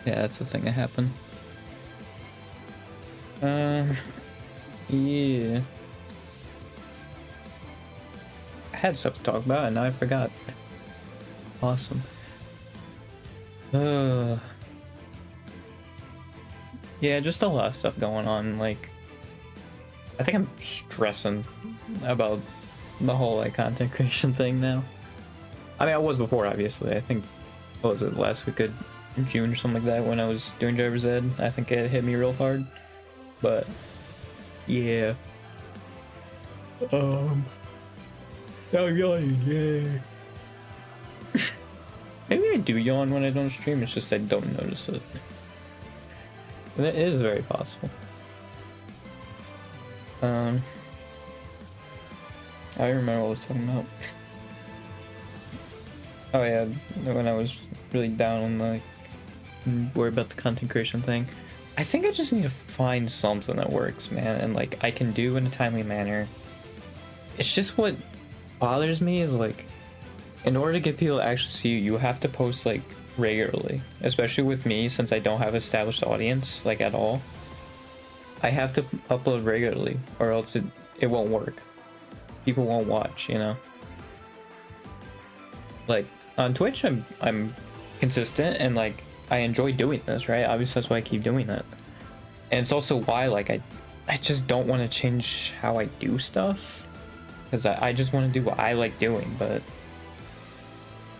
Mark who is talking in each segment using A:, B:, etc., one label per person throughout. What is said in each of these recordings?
A: Yeah, that's the thing that happened. Yeah. I had stuff to talk about and now I forgot. Awesome. Yeah, just a lot of stuff going on. Like, I think I'm stressing about the whole like content creation thing now. I mean, I was before, obviously. I think, what was it, last week of June or something like that when I was doing driver's ed. I think it hit me real hard. But yeah. I'm yawning, yay. Maybe I do yawn when I don't stream, it's just I don't notice it. And it is very possible. I remember what I was talking about. Oh yeah, when I was really down on the worry about the content creation thing. I think I just need to find something that works, man, and like I can do in a timely manner. It's just what bothers me is like, in order to get people to actually see you, you have to post like regularly. Especially with me, since I don't have established audience like at all. I have to upload regularly, or else it won't work. People won't watch, you know. Like on Twitch, I'm consistent and like I enjoy doing this, right? Obviously, that's why I keep doing it. And it's also why like I just don't want to change how I do stuff, because I just want to do what I like doing, but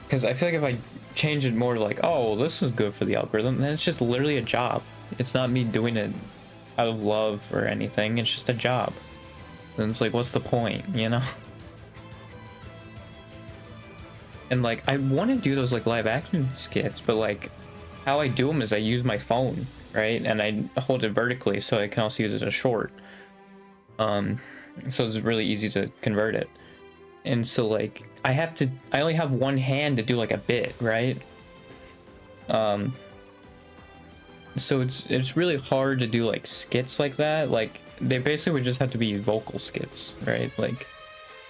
A: because I feel like if I change it more to like, oh, this is good for the algorithm, then it's just literally a job. It's not me doing it out of love or anything. It's just a job. And it's like, what's the point, you know? And like, I want to do those like live action skits, but like, how I do them is I use my phone, right? And I hold it vertically so I can also use it as a short. So it's really easy to convert it. And so like, I only have one hand to do like a bit, right? So it's really hard to do like skits like that. Like they basically would just have to be vocal skits, right? Like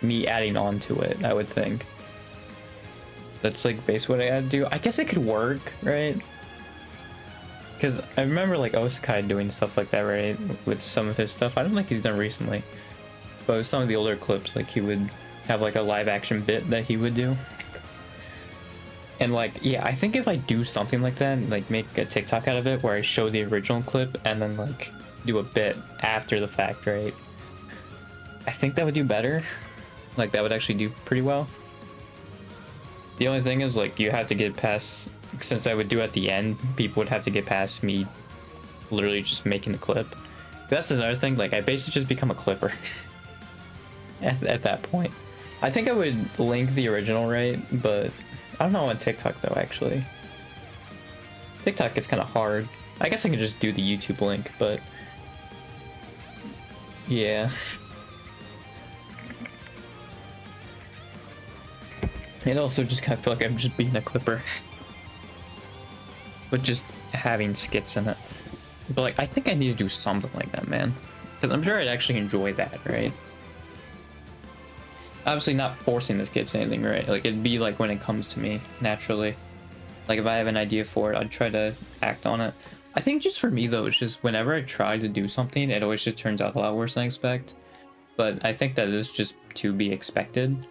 A: me adding on to it, I would think. That's like basically what I had to do. I guess it could work, right? Because I remember like Osakai doing stuff like that, right? With some of his stuff. I don't think he's done recently. But with some of the older clips, like he would have like a live action bit that he would do. And like, yeah, I think if I do something like that, like make a TikTok out of it where I show the original clip and then like do a bit after the fact, right? I think that would do better. Like that would actually do pretty well. The only thing is like you have to get past, since I would do at the end, people would have to get past me literally just making the clip. That's another thing, like I basically just become a clipper at that point. I think I would link the original, right? But I don't know on TikTok though, actually. TikTok is kind of hard. I guess I can just do the YouTube link, but yeah. It also just kind of feel like I'm just being a clipper. But just having skits in it. But like, I think I need to do something like that, man. Because I'm sure I'd actually enjoy that, right? Obviously not forcing the skits or anything, right? Like, it'd be like when it comes to me, naturally. Like, if I have an idea for it, I'd try to act on it. I think just for me, though, it's just whenever I try to do something, it always just turns out a lot worse than I expect. But I think that is just to be expected.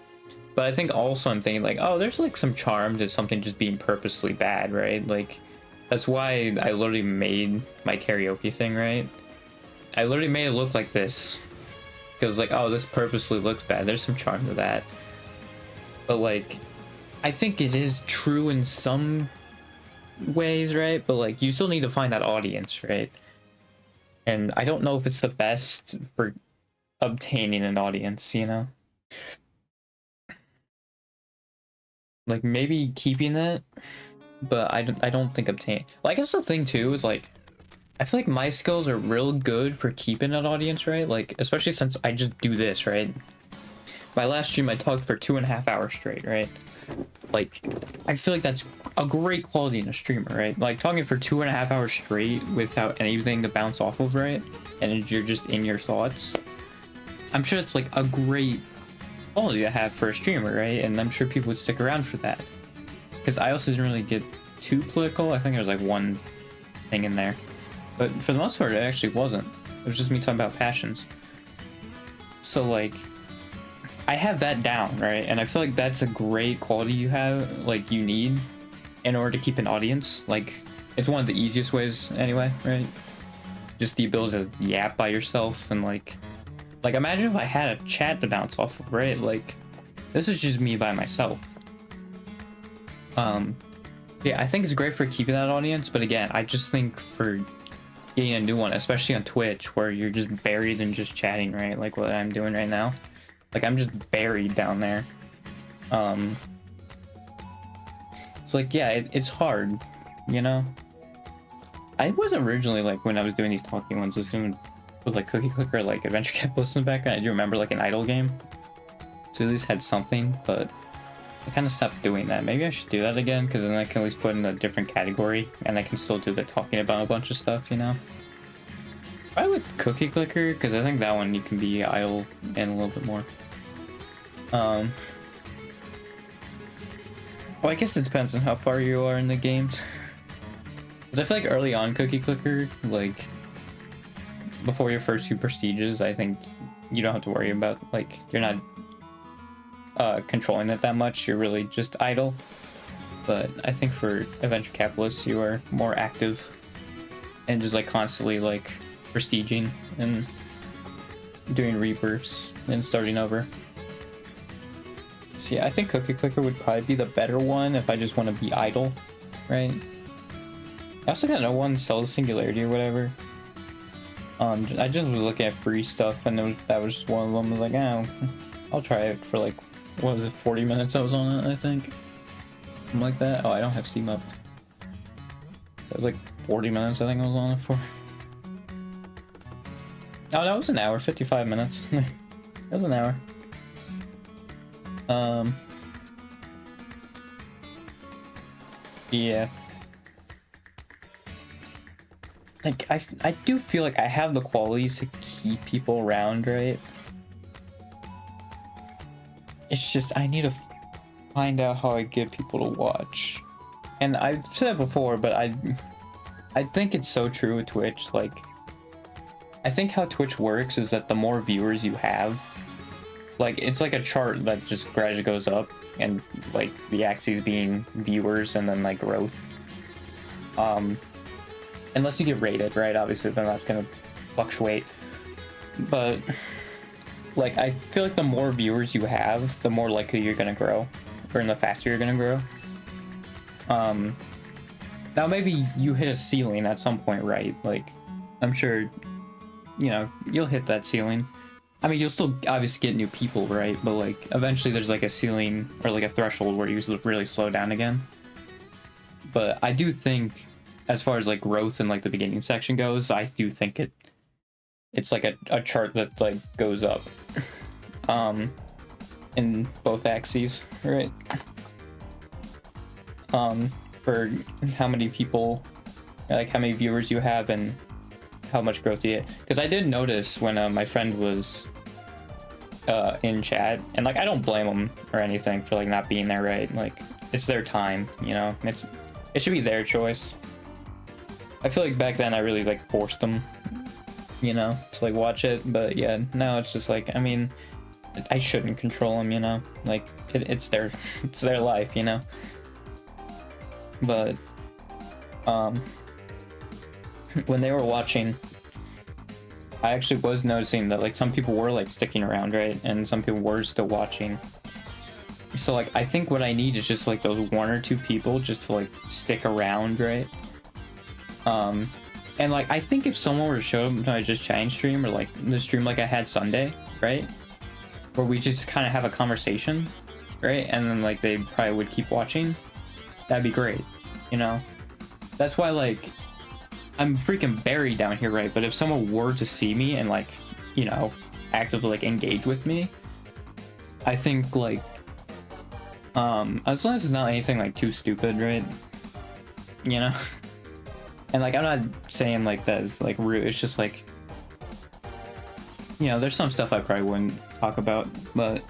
A: But I think also I'm thinking like, oh, there's like some charm to something just being purposely bad, right? Like, that's why I literally made my karaoke thing, right? I literally made it look like this. Because like, oh, this purposely looks bad. There's some charm to that. But like, I think it is true in some ways, right? But like, you still need to find that audience, right? And I don't know if it's the best for obtaining an audience, you know? Like, maybe keeping it, but I don't think obtain. Well, I guess the thing too is like, I feel like my skills are real good for keeping an audience, right? Like, especially since I just do this, right? My last stream, I talked for 2.5 hours straight, right? Like, I feel like that's a great quality in a streamer, right? Like, talking for 2.5 hours straight without anything to bounce off of, right? And you're just in your thoughts. I'm sure it's like a great quality to have for a streamer, right? And I'm sure people would stick around for that. Because I also didn't really get too political. I think there was like one thing in there. But for the most part, it actually wasn't. It was just me talking about passions. So like, I have that down, right? And I feel like that's a great quality you have, like you need in order to keep an audience. Like, it's one of the easiest ways anyway, right? Just the ability to yap by yourself and like imagine if I had a chat to bounce off of, right? Like, this is just me by myself. Yeah, I think it's great for keeping that audience, but again, I just think for getting a new one, especially on Twitch, where you're just buried in just chatting, right? Like what I'm doing right now. Like, I'm just buried down there. It's like, yeah, it's hard, you know? I wasn't originally, like, when I was doing these talking ones, just gonna put, like, Cookie Clicker, like, Adventure Capitalist in the background. I do remember, like, an idle game. So at least had something, but I kind of stopped doing that. Maybe I should do that again, because then I can at least put in a different category, and I can still do the talking about a bunch of stuff, you know? Probably with Cookie Clicker, because I think that one you can be idle and a little bit more. Well, I guess it depends on how far you are in the games. Because I feel like early on Cookie Clicker, like, before your first few prestiges, I think you don't have to worry about, like, you're not controlling it that much. You're really just idle. But I think for Adventure Capitalists, you are more active and just, like, constantly, like, prestiging and doing rebirths and starting over. So yeah, I think Cookie Clicker would probably be the better one if I just want to be idle, right? I also got no one Cell of Singularity or whatever. I just was looking at free stuff, and that was just one of them. I was like, oh, I'll try it for like, what was it, 40 minutes I was on it, I think? Something like that. Oh, I don't have Steam up. It was like 40 minutes I think I was on it for. Oh, that was an hour, 55 minutes. That was an hour. Yeah. Like, I do feel like I have the qualities to keep people around, right? It's just, I need to find out how I get people to watch. And I've said it before, but I think it's so true with Twitch. Like, I think how Twitch works is that the more viewers you have, like, it's like a chart that just gradually goes up, and like the axes being viewers and then like growth. Unless you get rated, right? Obviously, then that's gonna fluctuate. But like, I feel like the more viewers you have, the more likely you're gonna grow, or the faster you're gonna grow. Now maybe you hit a ceiling at some point, right? Like, I'm sure, you know, you'll hit that ceiling. I mean, you'll still obviously get new people, right? But like, eventually there's like a ceiling or like a threshold where you really slow down again. But I do think, as far as like growth in like the beginning section goes, I do think it's like a chart that like goes up in both axes, right? For how many people, like how many viewers you have and how much growth you get. Because I did notice when my friend was in chat, and like, I don't blame them or anything for like not being there, right? Like, it's their time, you know? It should be their choice. I feel like back then I really like forced them, you know, to like watch it. But yeah, now it's just like, I mean, I shouldn't control them, you know? Like, it's their life, you know? But when they were watching, I actually was noticing that like some people were like sticking around, right? And some people were still watching. So like, I think what I need is just like those one or two people just to like stick around, right? And like, I think if someone were to show up to my Just Chatting stream, or like the stream like I had Sunday, right? Where we just kind of have a conversation, right? And then like they probably would keep watching. That'd be great, you know? That's why, like, I'm freaking buried down here, right? But if someone were to see me and like, you know, actively like engage with me, I think like, as long as it's not anything like too stupid, right? You know? And like, I'm not saying like that is like rude, it's just like, you know, there's some stuff I probably wouldn't talk about, but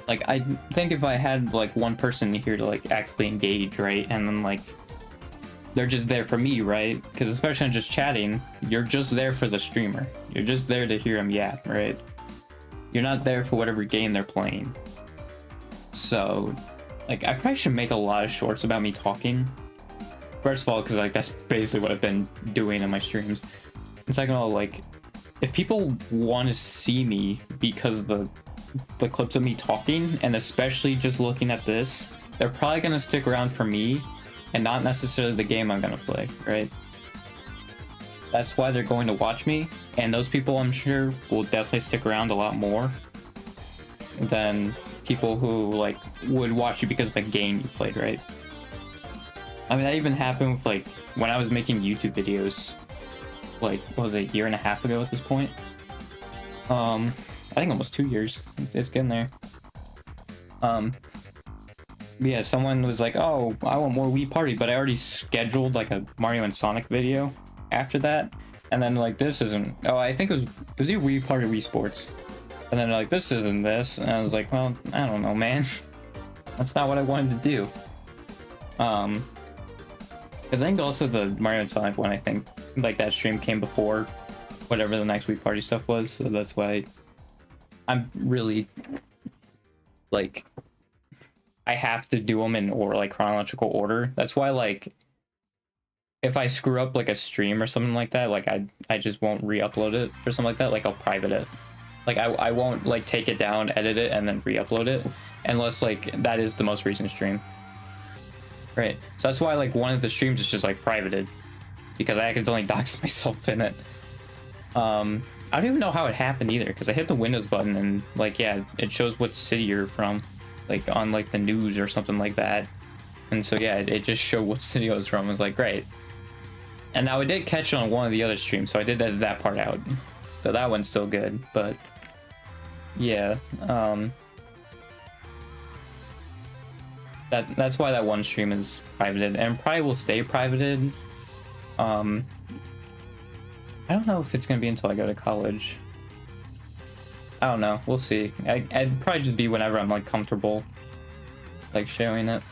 A: like, I think if I had like one person here to like actively engage, right, and then like they're just there for me, right? Because especially on just chatting, you're just there for the streamer. You're just there to hear him yap, right? You're not there for whatever game they're playing. So, like, I probably should make a lot of shorts about me talking. First of all, because like that's basically what I've been doing in my streams. And second of all, like, if people want to see me because of the clips of me talking, and especially just looking at this, they're probably gonna stick around for me and not necessarily the game I'm gonna play, right? That's why they're going to watch me, and those people I'm sure will definitely stick around a lot more than people who like would watch you because of the game you played, right? I mean, that even happened with like when I was making YouTube videos, like what was it, a year and a half ago at this point? I think almost 2 years. It's getting there. Yeah, someone was like, "Oh, I want more Wii Party," but I already scheduled like a Mario and Sonic video after that, and then like this isn't. Oh, I think it was either Wii Party or Wii Sports, and then like this isn't this, and I was like, well, I don't know, man. That's not what I wanted to do. Because I think also the Mario and Sonic one, I think like that stream came before whatever the next Wii Party stuff was, so that's why I'm really like I have to do them in or like chronological order. That's why like if I screw up like a stream or something like that, like I just won't re-upload it or something like that. Like I'll private it. Like I won't like take it down, edit it, and then re-upload it unless like that is the most recent stream. Right. So that's why like one of the streams is just like privated because I accidentally doxed myself in it. I don't even know how it happened either because I hit the Windows button and like yeah, it shows what city you're from, like on like the news or something like that. And so yeah, it just showed what city I was from. I was like, great. And now I did catch it on one of the other streams, so I did edit that part out. So that one's still good, but yeah, that's why that one stream is privated and probably will stay privated. I don't know if it's gonna be until I go to college. I don't know. We'll see. I'd probably just be whenever I'm like comfortable, like showing it.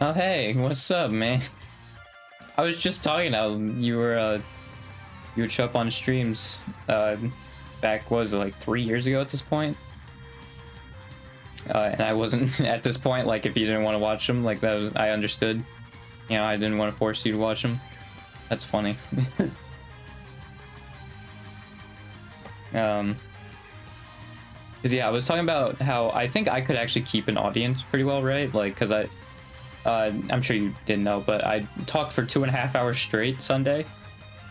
A: Oh hey, what's up, man? I was just talking how you would show up on streams back, what was it, like 3 years ago at this point? And I wasn't at this point, like if you didn't want to watch them, like that was, I understood. You know, I didn't want to force you to watch them. That's funny. Because yeah, I was talking about how I think I could actually keep an audience pretty well, right? Like, because I'm sure you didn't know, but I talked for 2.5 hours straight Sunday,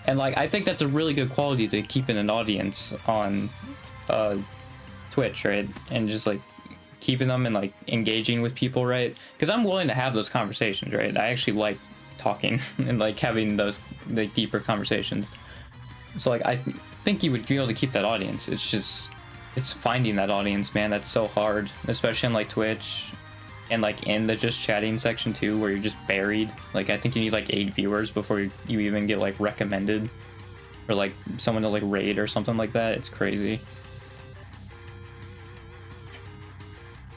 A: and like I think that's a really good quality to keep in an audience on Twitch, right? And just like keeping them and like engaging with people, right? Because I'm willing to have those conversations, right? I actually like talking and like having those like deeper conversations. So like I think you would be able to keep that audience. It's finding that audience, man. That's so hard, especially on like Twitch and like in the just chatting section too, where you're just buried. Like I think you need like 8 viewers before you even get like recommended or like someone to like raid or something like that. It's crazy.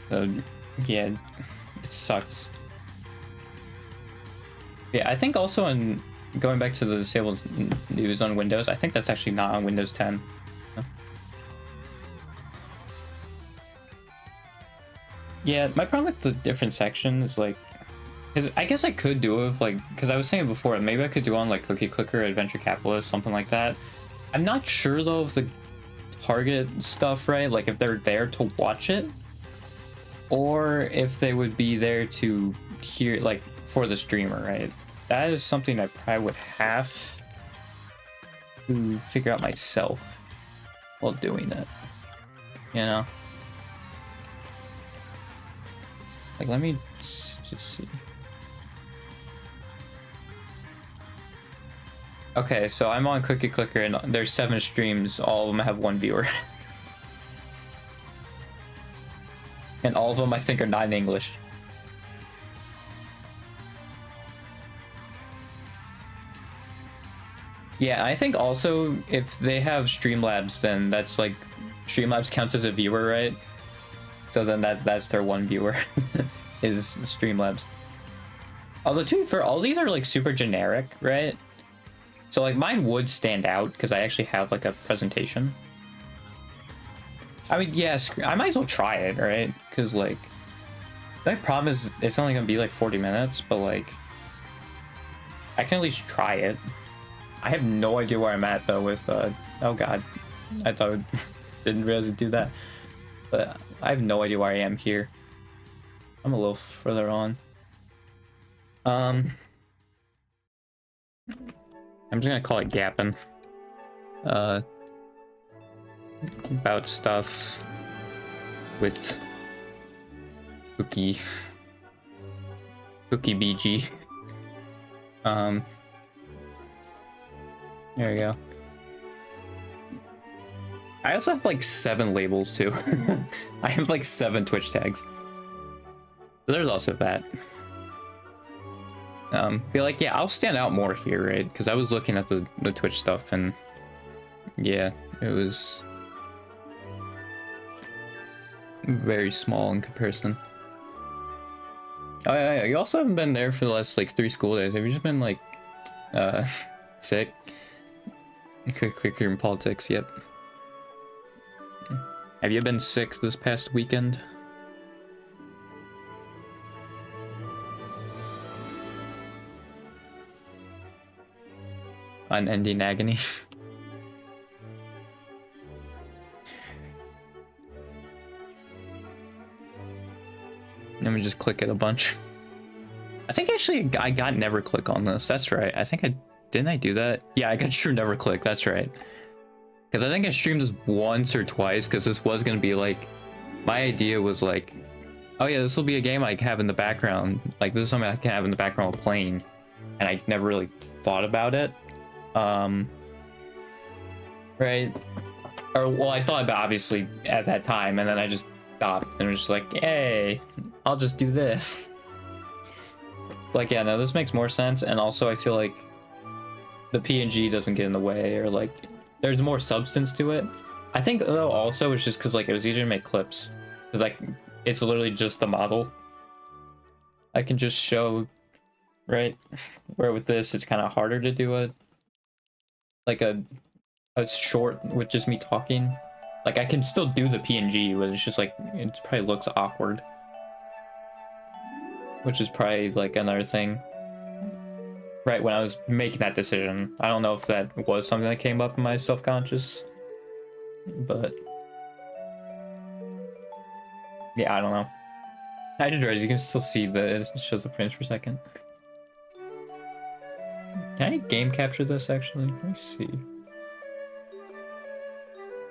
A: So yeah, it sucks. Yeah, I think also in going back to the disabled news on Windows, I think that's actually not on Windows 10. Yeah, my problem with the different sections, like, because I guess I could do it with, like, because I was saying before, maybe I could do on, like, Cookie Clicker, Adventure Capitalist, something like that. I'm not sure, though, of the target stuff, right? Like, if they're there to watch it, or if they would be there to hear, like, for the streamer, right? That is something I probably would have to figure out myself while doing it, you know? Like, let me just see. Okay, so I'm on Cookie Clicker and there's 7 streams. All of them have 1 viewer. And all of them I think are not in English. Yeah, I think also if they have Streamlabs, then that's like Streamlabs counts as a viewer, right? So then that's their 1 viewer is Streamlabs. Although, to be fair, all these are like super generic, right? So like mine would stand out because I actually have like a presentation. I mean, yes, I might as well try it, right? Because like, the problem is it's only gonna be like 40 minutes, but like, I can at least try it. I have no idea where I'm at though with, oh god, I thought it didn't realize it'd do that. But I have no idea where I am here. I'm a little further on. I'm just gonna call it gapping. About stuff with Cookie BG. There we go. I also have like 7 labels too. I have like 7 Twitch tags. So there's also that. Feel like, yeah, I'll stand out more here, right? Because I was looking at the Twitch stuff and yeah, it was very small in comparison. Oh yeah, you also haven't been there for the last like 3 school days. Have you just been like sick? Quicker in politics, yep. Have you been sick this past weekend? Unending agony. Let me just click it a bunch. I think actually I got never click on this. That's right. I think didn't I do that? Yeah, I got true never click. That's right. Because I think I streamed this once or twice because this was going to be like, my idea was like, oh yeah, this will be a game I can have in the background. Like this is something I can have in the background while playing. And I never really thought about it. Right? Or, well, I thought about obviously at that time and then I just stopped and was just like, hey, I'll just do this. Like, yeah, no, this makes more sense. And also I feel like the PNG doesn't get in the way or like, there's more substance to it. I think though also it's just because like it was easier to make clips. Cause like it's literally just the model. I can just show, right? Where with this it's kind of harder to do a short with just me talking. Like I can still do the PNG, but it's just like it probably looks awkward. Which is probably like another thing. Right, when I was making that decision. I don't know if that was something that came up in my self-conscious. But yeah, I don't know. I just realized you can still see it shows the frames per second. Can I game capture this actually? Let me see.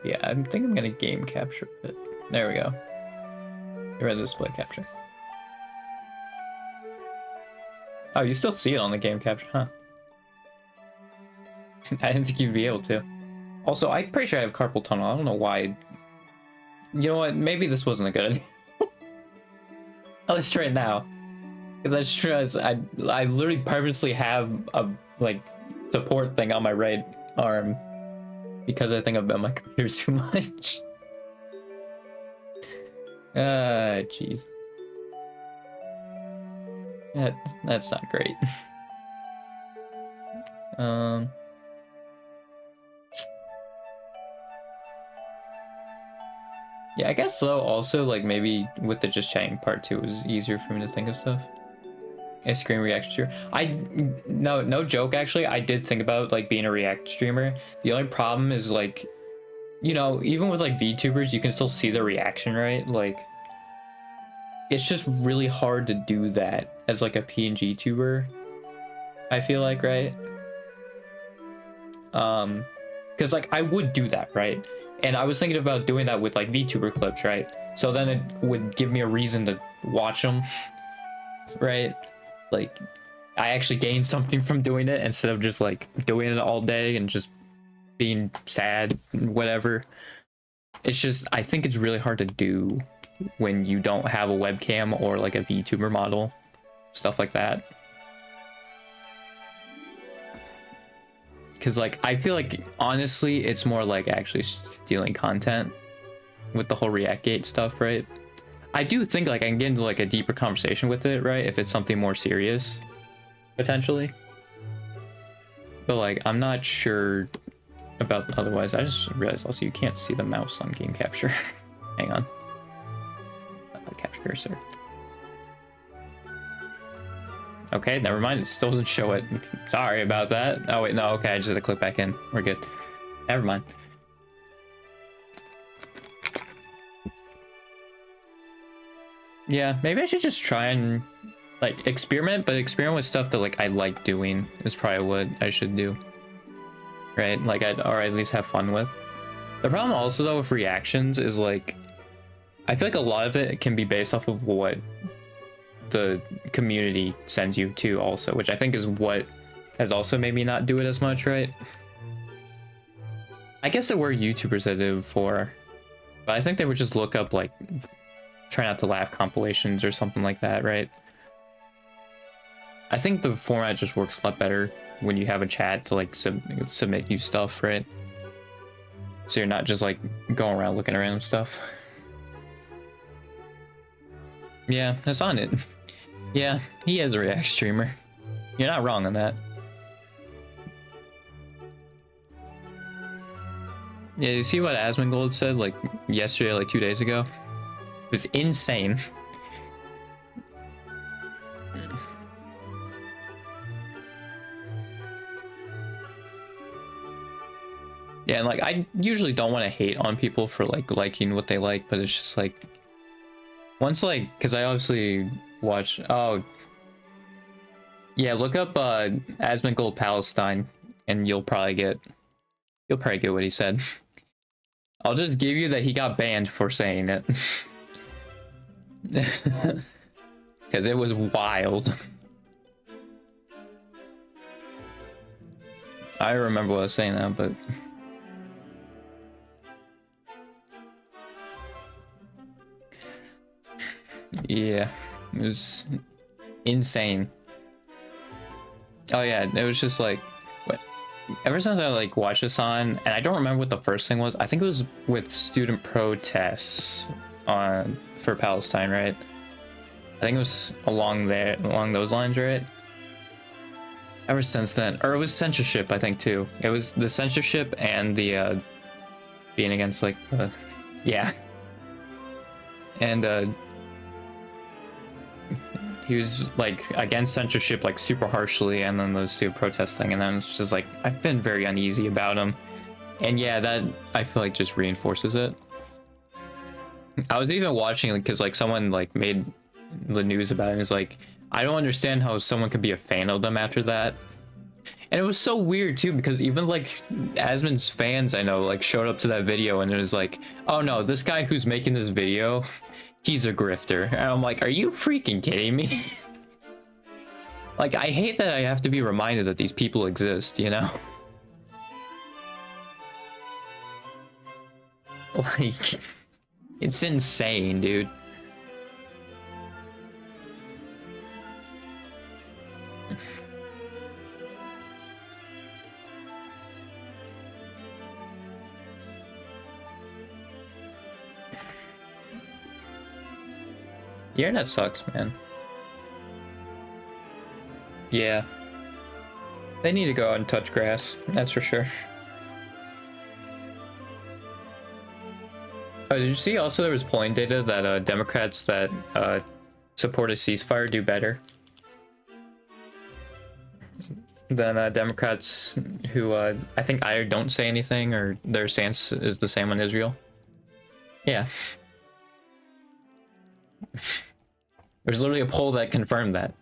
A: Yeah, I think I'm gonna game capture it. There we go. Get rid of the display capture. Oh, you still see it on the game capture, huh? I didn't think you'd be able to. Also, I'm pretty sure I have carpal tunnel. I don't know why. You know what? Maybe this wasn't a good idea. Let's try it now. Because I just realized I literally purposely have a like support thing on my right arm because I think I've been on my computer too much. Jeez. That's not great. Yeah, I guess so. Also, like maybe with the just chatting part too, it was easier for me to think of stuff. A screen reaction streamer. No joke. Actually, I did think about like being a React streamer. The only problem is like, you know, even with like VTubers, you can still see the reaction, right? Like, it's just really hard to do that as like a PNG tuber. I feel like, right? Because like I would do that, right? And I was thinking about doing that with like VTuber clips, right? So then it would give me a reason to watch them, right? Like, I actually gained something from doing it instead of just like doing it all day and just being sad, whatever. It's just, I think it's really hard to do when you don't have a webcam or like a VTuber model, stuff like that. Because like I feel like honestly it's more like actually stealing content with the whole Reactgate stuff, right? I do think like I can get into like a deeper conversation with it, right, if it's something more serious. potentially. But like, I'm not sure about otherwise. I just realized also you can't see the mouse on game capture. Hang on. Capture cursor. Okay, never mind. It still doesn't show it. Sorry about that. Oh wait, no. Okay, I just had to click back in. We're good. Never mind. Yeah, maybe I should just try and like experiment, but experiment with stuff that like I like doing is probably what I should do. Right? Like or at least have fun with. The problem also though with reactions is like I feel like a lot of it can be based off of what the community sends you to also, which I think is what has also made me not do it as much, right? I guess there were YouTubers that did it before, but I think they would just look up like try not to laugh compilations or something like that, right? I think the format just works a lot better when you have a chat to like submit you stuff, right? So you're not just like going around looking at random stuff. Yeah, that's on it. Yeah, he is a React streamer. You're not wrong on that. Yeah, you see what Asmongold said like yesterday, like 2 days ago? It was insane. Yeah, and like I usually don't want to hate on people for like liking what they like, but it's just like once like because I obviously watch yeah, look up Asmongold Palestine and you'll probably get what he said. I'll just give you that he got banned for saying it. Because it was wild. I remember what I was saying now, but yeah, it was insane. Oh yeah, it was just like ever since I like watched this on, and I don't remember what the first thing was. I think it was with student protests for Palestine, right? I think it was along those lines, right? Ever since then, or it was censorship, I think too. It was the censorship and the being against like yeah, and he was like against censorship like super harshly, and then those two protesting, and then it's just like I've been very uneasy about him, and yeah, that I feel like just reinforces it. I was even watching because like someone like made the news about it and is like, I don't understand how someone could be a fan of them after that. And it was so weird too, because even like Asmon's fans I know like showed up to that video and it was like, oh no, this guy who's making this video, he's a grifter. And I'm like, are you freaking kidding me? Like, I hate that I have to be reminded that these people exist, you know? Like, it's insane, dude. The internet sucks, man. Yeah. They need to go out and touch grass, that's for sure. Oh, did you see also there was polling data that Democrats that support a ceasefire do better than Democrats who I think either don't say anything or their stance is the same on Israel? Yeah. There's literally a poll that confirmed that.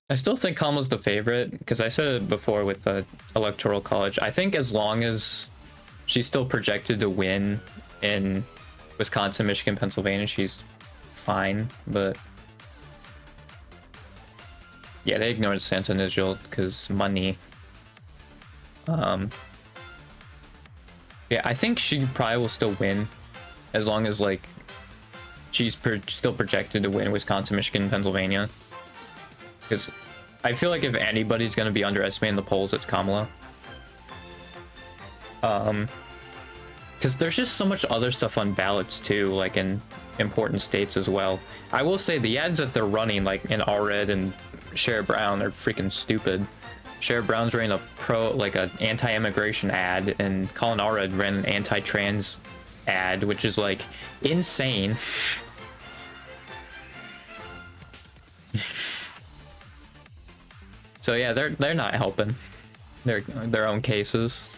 A: I still think Kamala's the favorite, because I said it before with the Electoral College. I think as long as she's still projected to win in Wisconsin, Michigan, Pennsylvania, she's fine, but yeah, they ignored DeSantis in Israel because money. Yeah, I think she probably will still win as long as like she's still projected to win Wisconsin, Michigan, Pennsylvania. Because I feel like if anybody's going to be underestimating the polls, it's Kamala. Because because there's just so much other stuff on ballots too, like in important states as well. I will say the ads that they're running, like in Allred and Sherrod Brown, are freaking stupid. Sherrod Brown's running an anti-immigration ad, and Colin Allred ran an anti-trans ad, which is like insane. So yeah, they're not helping their own cases.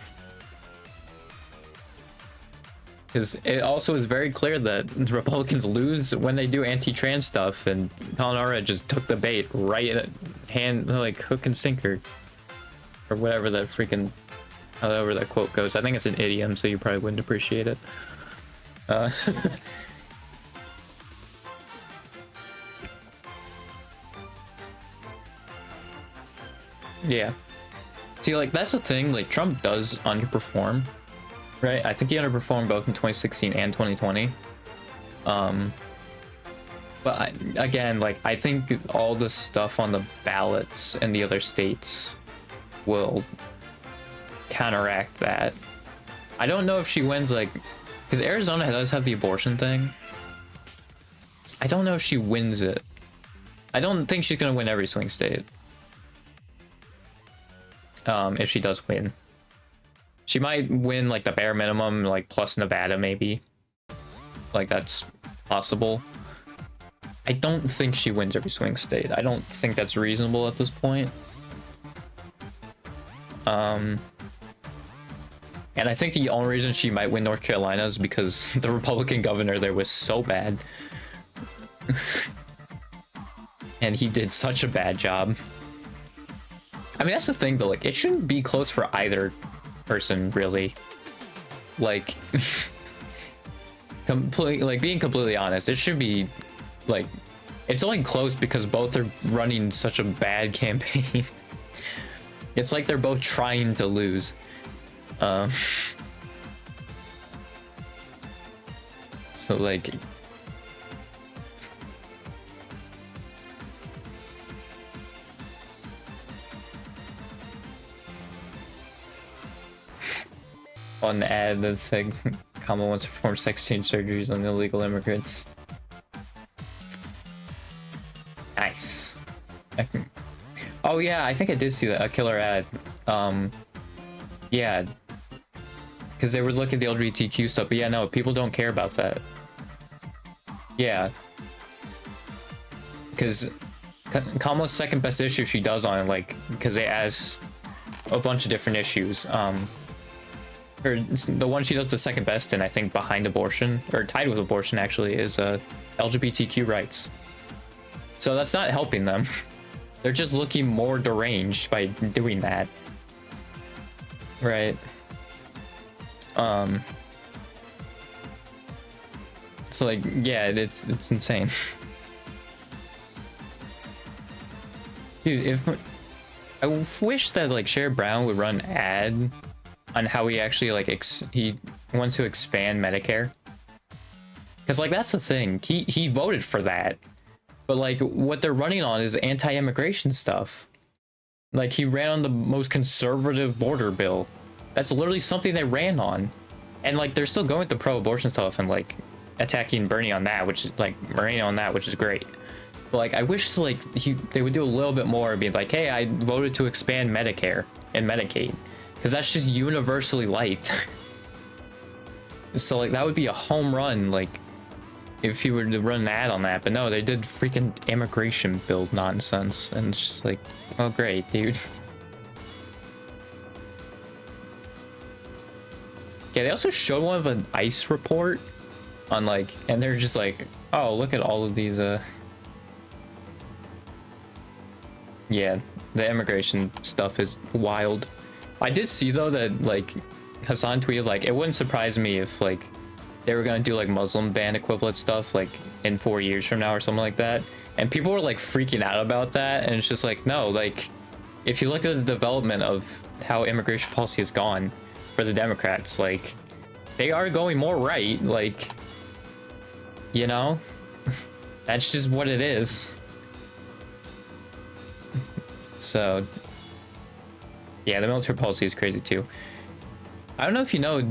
A: Because it also is very clear that the Republicans lose when they do anti-trans stuff, and Colin Allred just took the bait right in hand, like hook and sinker, or whatever that freaking, however that quote goes. I think it's an idiom, so you probably wouldn't appreciate it. Yeah. See, like that's the thing. Like Trump does underperform. Right, I think he underperformed both in 2016 and 2020. But again, like I think all the stuff on the ballots in the other states will counteract that. I don't know if she wins, like, because Arizona does have the abortion thing. I don't know if she wins it. I don't think she's gonna win every swing state. If she does win. She might win like the bare minimum, like plus Nevada maybe. Like that's possible. I don't think she wins every swing state. I don't think that's reasonable at this point. And I think the only reason she might win North Carolina is because the Republican governor there was so bad. And he did such a bad job. I mean, that's the thing though, like it shouldn't be close for either person really, like being completely honest, it should be like it's only close because both are running such a bad campaign. It's like they're both trying to lose. So like on the ad that's like Kamala wants to perform sex change surgeries on illegal immigrants. Nice. Oh yeah, I think I did see that, a killer ad. Yeah, because they would look at the LGBTQ stuff, but yeah, no, people don't care about that. Yeah, because Kamala's second best issue she does on it, like, because they asked a bunch of different issues. Or the one she does the second best in, I think, behind abortion, or tied with abortion actually, is LGBTQ rights. So that's not helping them. They're just looking more deranged by doing that. Right. So like, yeah, it's insane. Dude, if I wish that like Sherrod Brown would run an ad on how he actually like he wants to expand Medicare, because like that's the thing, he voted for that, but like what they're running on is anti-immigration stuff. Like he ran on the most conservative border bill. That's literally something they ran on, and like they're still going with the pro-abortion stuff and like attacking Bernie on that, which is like Moreno on that, which is great. But like I wish like they would do a little bit more, being like, hey, I voted to expand Medicare and Medicaid, because that's just universally liked. So like that would be a home run, like if you were to run an ad on that. But no, they did freaking immigration bill nonsense, and it's just like, oh great, dude. Yeah, they also showed one of an ICE report on like, and they're just like, oh, look at all of these yeah, the immigration stuff is wild. I did see though that like Hassan tweeted like, it wouldn't surprise me if like they were gonna do like Muslim ban equivalent stuff like in 4 years from now or something like that, and people were like freaking out about that, and it's just like, no, like if you look at the development of how immigration policy has gone for the Democrats, like they are going more right, like, you know, that's just what it is. So yeah, the military policy is crazy too. I don't know if you know,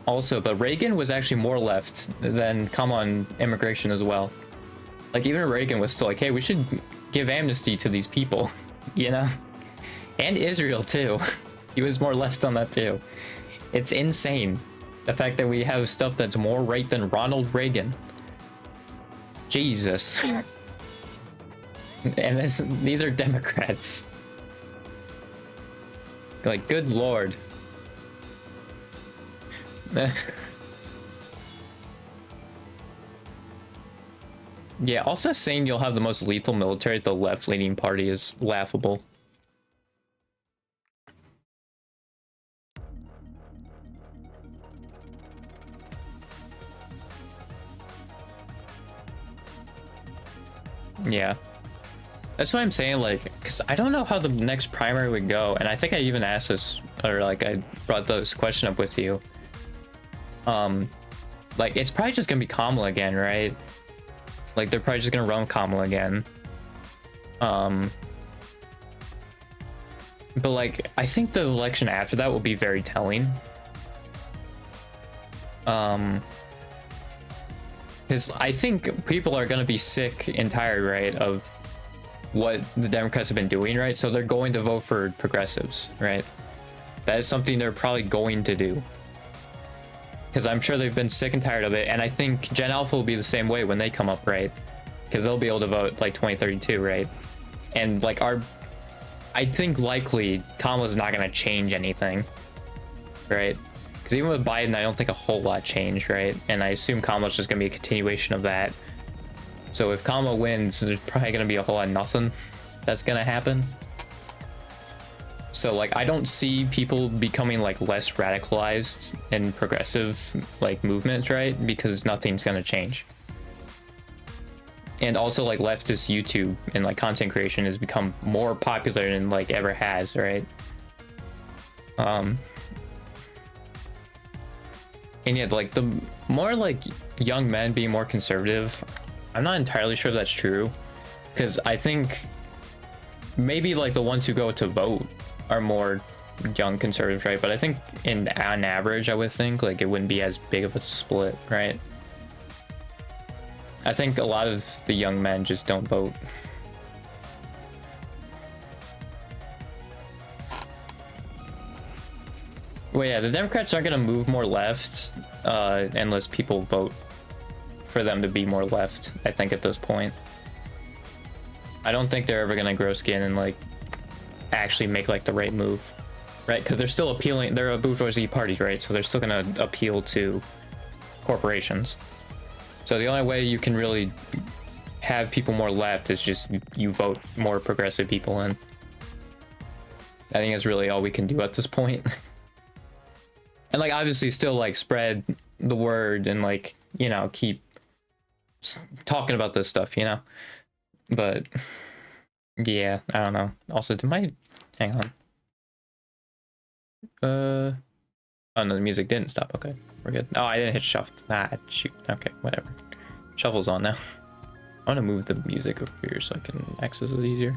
A: Also, but Reagan was actually more left than Kamala on immigration as well. Like, even Reagan was still like, hey, we should give amnesty to these people, you know? And Israel, too. He was more left on that, too. It's insane. The fact that we have stuff that's more right than Ronald Reagan. Jesus. And these are Democrats. Like, good lord. Yeah, also saying you'll have the most lethal military at the left-leaning party is laughable. Yeah. That's what I'm saying, like, because I don't know how the next primary would go, and I think I even asked this, or like I brought this question up with you. Like, it's probably just gonna be Kamala again, right? Like, they're probably just gonna run Kamala again. But like, I think the election after that will be very telling. Because I think people are gonna be sick and tired, right, of what the Democrats have been doing, right? So they're going to vote for progressives, right? That is something they're probably going to do. Because I'm sure they've been sick and tired of it, and I think Gen Alpha will be the same way when they come up, right? Because they'll be able to vote like 2032, right? And like I think likely Kamala's not gonna change anything, right? Because even with Biden, I don't think a whole lot changed, right? And I assume Kamala's just gonna be a continuation of that. So if Kamala wins, there's probably gonna be a whole lot of nothing that's gonna happen. So like, I don't see people becoming like less radicalized and progressive like movements, right? Because nothing's gonna change. And also like leftist YouTube and like content creation has become more popular than like ever has, right? And yeah, like the more like young men being more conservative, I'm not entirely sure if that's true, because I think maybe like the ones who go to vote are more young conservatives, right? But I think on average, I would think like it wouldn't be as big of a split, right? I think a lot of the young men just don't vote. Well, yeah, the Democrats aren't going to move more left unless people vote for them to be more left, I think, at this point. I don't think they're ever going to grow skin and like actually make like the right move, right? Because they're still appealing, they're a bourgeoisie party, right? So they're still going to appeal to corporations. So the only way you can really have people more left is just you vote more progressive people in. I think that's really all we can do at this point. And like obviously still like spread the word and like, you know, keep talking about this stuff, you know? But yeah, I don't know. Also, hang on. Oh no, the music didn't stop. Okay, we're good. Oh, I didn't hit shuffle. Ah, shoot. Okay, whatever. Shuffle's on now. I want to move the music over here so I can access it easier.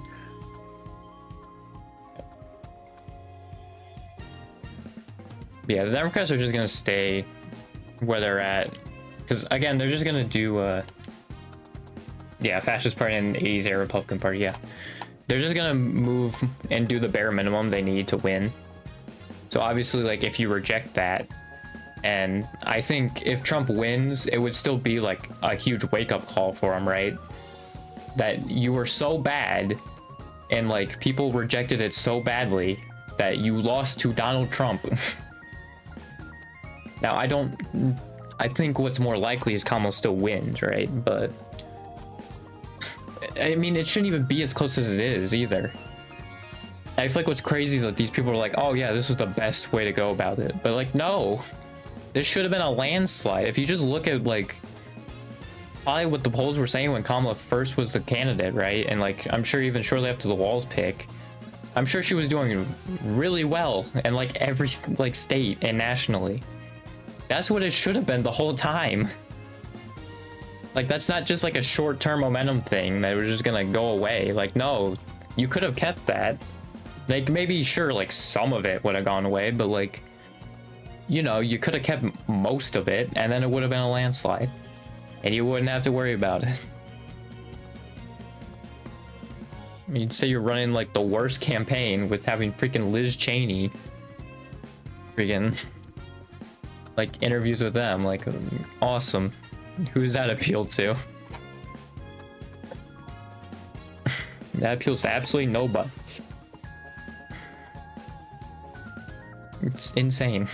A: Yeah, the Democrats are just gonna stay where they're at, because again, they're just gonna do yeah, fascist party and 80s era Republican party. Yeah, they're just gonna move and do the bare minimum they need to win. So obviously, like, if you reject that, and I think if Trump wins, it would still be like a huge wake-up call for him, right? That you were so bad and like people rejected it so badly that you lost to Donald Trump. Now I think what's more likely is Kamala still wins, right? But I mean, it shouldn't even be as close as it is either. I feel like what's crazy is that these people are like, oh yeah, this is the best way to go about it. But like, no, this should have been a landslide. If you just look at like probably what the polls were saying when Kamala first was the candidate, right? And like, I'm sure even shortly after the Walz pick, I'm sure she was doing really well in like every like state and nationally. That's what it should have been the whole time. Like, that's not just like a short-term momentum thing that was just gonna go away. Like, no, you could have kept that. Like, maybe, sure, like some of it would have gone away, but like you know, you could have kept most of it, and then it would have been a landslide. And you wouldn't have to worry about it. You'd say you're running like the worst campaign with having freaking Liz Cheney freaking like interviews with them. Like, awesome. Who's that appeal to? That appeals to absolutely nobody. It's insane.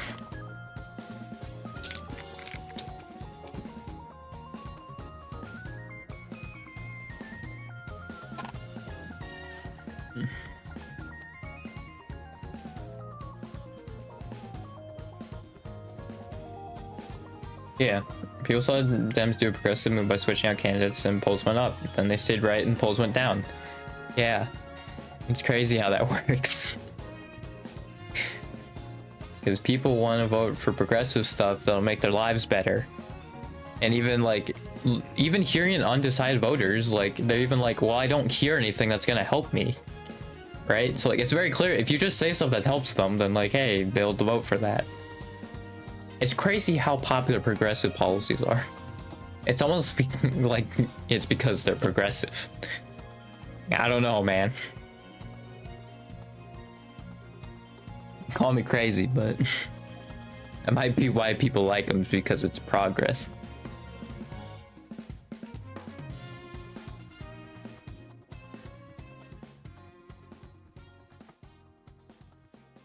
A: Yeah, people saw Dems do a progressive move by switching out candidates and polls went up. Then they stayed right and polls went down. Yeah, it's crazy how that works. Because people want to vote for progressive stuff that'll make their lives better. And even like, even hearing undecided voters, like they're even like, well, I don't hear anything that's gonna help me. Right? So like, it's very clear, if you just say stuff that helps them, then like, hey, they'll vote for that. It's crazy how popular progressive policies are. It's almost like it's because they're progressive. I don't know, man. Call me crazy, but that might be why people like them, because it's progress.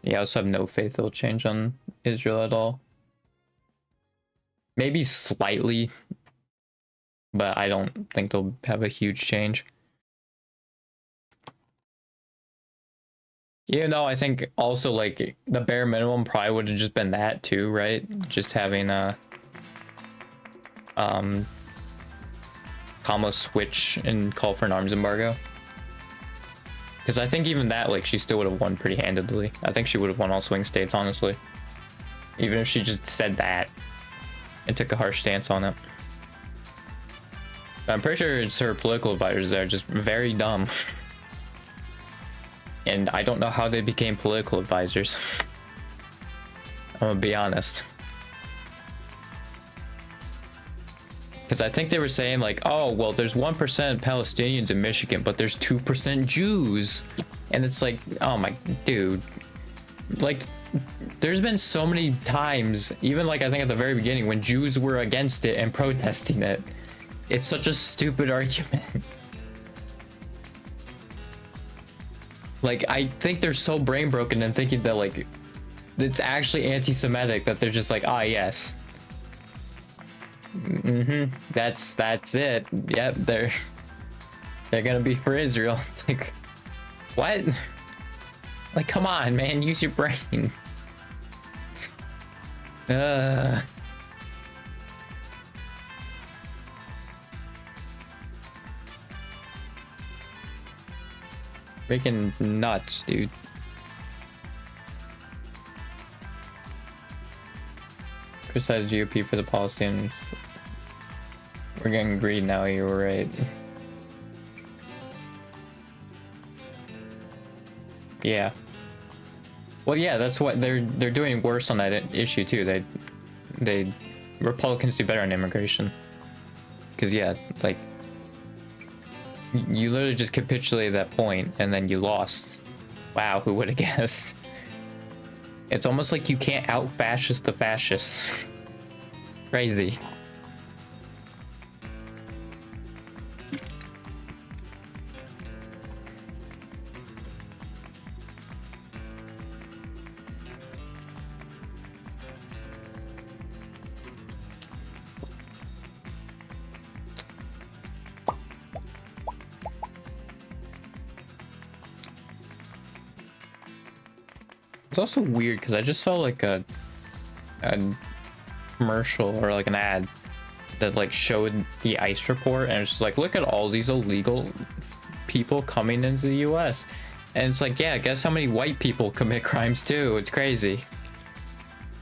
A: Yeah, I also have no faith it'll change on Israel at all. Maybe slightly, but I don't think they'll have a huge change. Even though I think also like the bare minimum probably would have just been that too, right? Just having Kamala switch and call for an arms embargo. Because I think even that, like, she still would have won pretty handedly. I think she would have won all swing states, honestly. Even if she just said that and took a harsh stance on it. But I'm pretty sure it's her political advisors that are just very dumb. And I don't know how they became political advisors. I'm gonna be honest. Because I think they were saying like, oh, well, there's 1% Palestinians in Michigan, but there's 2% Jews. And it's like, oh my, dude. Like, there's been so many times, even like I think at the very beginning, when Jews were against it and protesting it. It's such a stupid argument. Like, I think they're so brain broken and thinking that like, it's actually anti-Semitic that they're just like, ah, yes. That's it. Yep, they're gonna be for Israel. It's like, what? Like, come on, man, use your brain. Freaking nuts, dude. Criticize GOP for the policy and we're getting greed now. You were right. Yeah. Well, yeah, that's what they're doing worse on that issue too. They Republicans do better on immigration. Because yeah, like you literally just capitulated that point and then you lost. Wow, who would have guessed? It's almost like you can't out-fascist the fascists. Crazy. It's also weird because I just saw like a commercial or like an ad that like showed the ICE report and it's just like, look at all these illegal people coming into the US. And it's like, yeah, guess how many white people commit crimes too? It's crazy.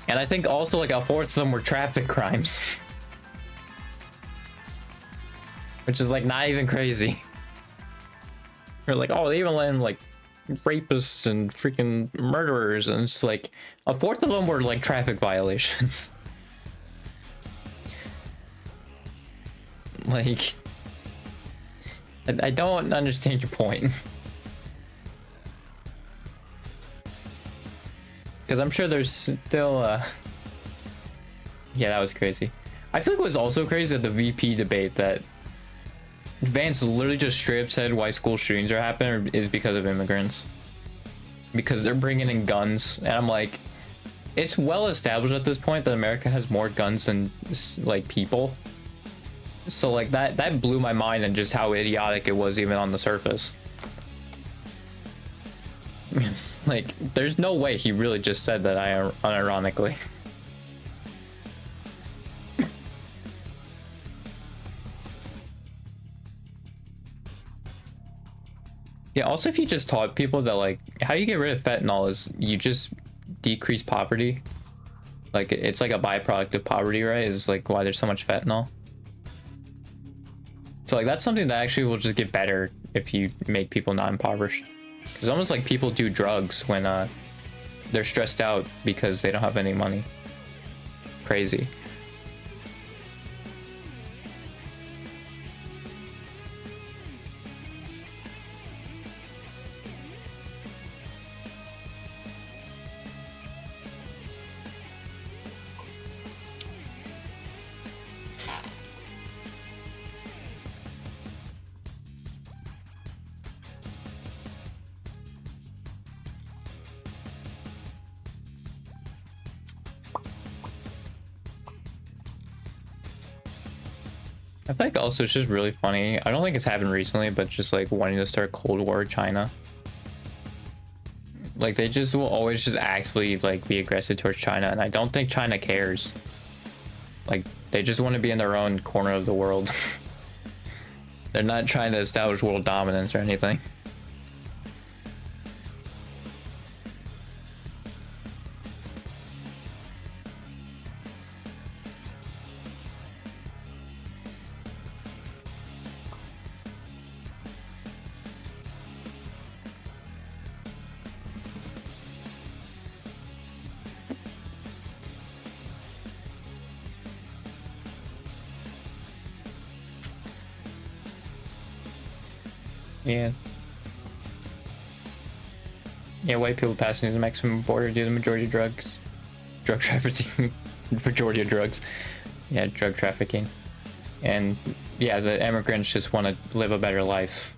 A: And I think also like a fourth of them were traffic crimes. Which is like not even crazy. You're like, oh, they even let in like rapists and freaking murderers, and it's like a fourth of them were like traffic violations. Like, I don't understand your point. Because I'm sure there's still yeah, that was crazy. I feel like it was also crazy at the VP debate that Vance literally just straight up said why school shootings are happening is because of immigrants. Because they're bringing in guns. And I'm like, it's well established at this point that America has more guns than like people. So like that blew my mind, and just how idiotic it was even on the surface. It's like, there's no way he really just said that unironically. Yeah, also if you just taught people that like how you get rid of fentanyl is you just decrease poverty. Like it's like a byproduct of poverty, right? Is like why there's so much fentanyl. So like that's something that actually will just get better if you make people not impoverished. It's almost like people do drugs when they're stressed out because they don't have any money. Crazy. I think also it's just really funny. I don't think it's happened recently, but just like wanting to start Cold War with China. Like they just will always just actively like be aggressive towards China, and I don't think China cares. Like they just want to be in their own corner of the world. They're not trying to establish world dominance or anything. Yeah. Yeah, white people passing the Mexican border do the majority of drugs. Drug trafficking. Majority of drugs. Yeah, drug trafficking. And yeah, the immigrants just want to live a better life.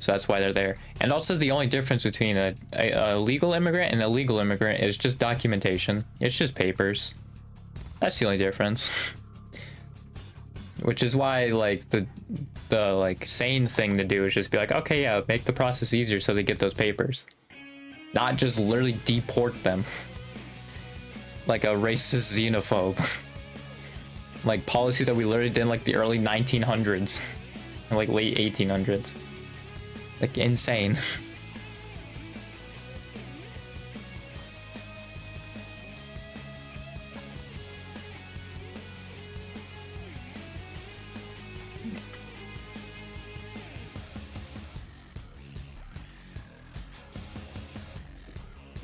A: So that's why they're there. And also the only difference between a legal immigrant and a legal immigrant is just documentation. It's just papers. That's the only difference. Which is why like the like sane thing to do is just be like, okay, yeah, make the process easier so they get those papers. Not just literally deport them. Like a racist xenophobe. Like policies that we literally did in like the early 1900s and like late 1800s. Like insane.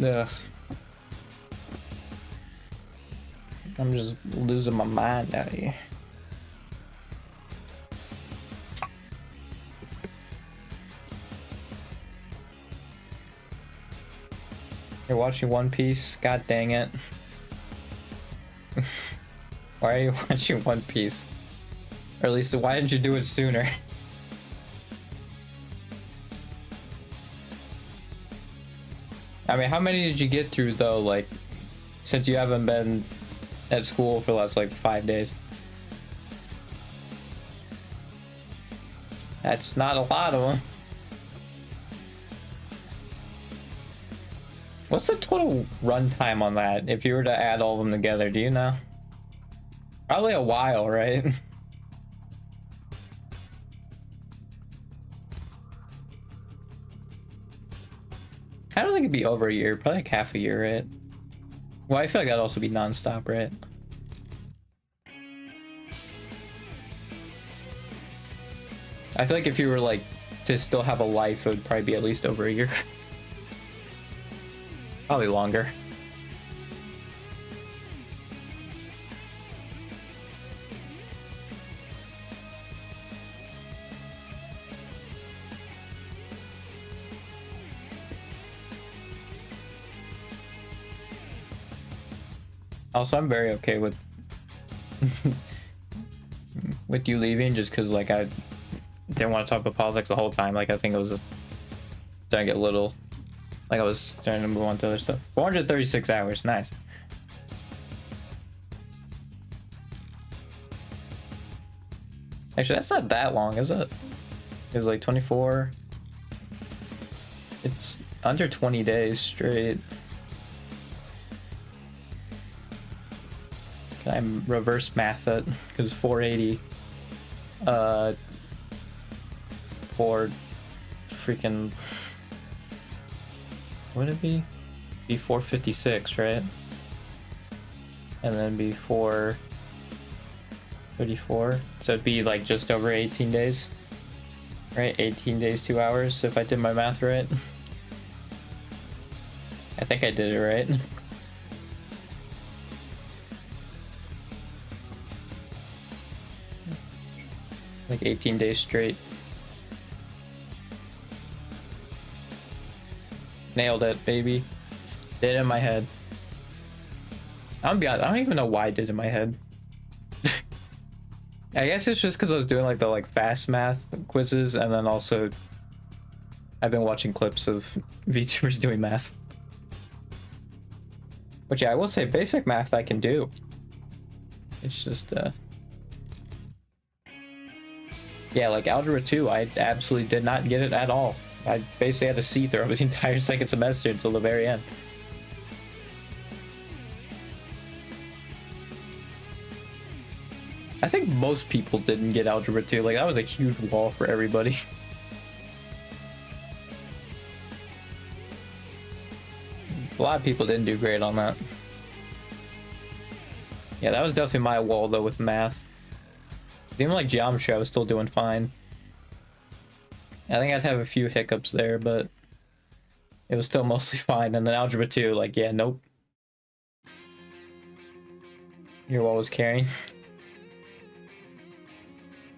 A: Ugh. I'm just losing my mind out here. You're watching One Piece? God dang it. Why are you watching One Piece? Or at least, why didn't you do it sooner? I mean, how many did you get through though, like, since you haven't been at school for the last, like, 5 days? That's not a lot of them. What's the total runtime on that, if you were to add all of them together, do you know? Probably a while, right? I don't think it'd be over a year, probably like half a year, right? Well, I feel like that'd also be non-stop, right? I feel like if you were like to still have a life, it would probably be at least over a year. Probably longer. Also, I'm very okay with with you leaving, just because like I didn't want to talk about politics the whole time. Like I think it was starting to get a little, like I was starting to move on to other stuff. 436 hours, nice. Actually, that's not that long, is it? It was like 24. It's under 20 days straight. Can I reverse math it? Because 480 for freaking, what would it be 456, right? And then be 434, so it'd be like just over 18 days, right? 18 days 2 hours, if I did my math right. I think I did it right. Like 18 days straight. Nailed it, baby. Did it in my head. I'm gonna be honest, I don't even know why I did it in my head. I guess it's just because I was doing like the fast math quizzes, and then also I've been watching clips of VTubers doing math. Which, yeah, I will say basic math I can do. It's just yeah, like Algebra 2, I absolutely did not get it at all. I basically had to see through the entire second semester until the very end. I think most people didn't get Algebra 2. Like, that was a huge wall for everybody. A lot of people didn't do great on that. Yeah, that was definitely my wall, though, with math. Even like geometry, I was still doing fine. I think I'd have a few hiccups there, but it was still mostly fine. And then Algebra 2, like, yeah, nope. Your wall was carrying.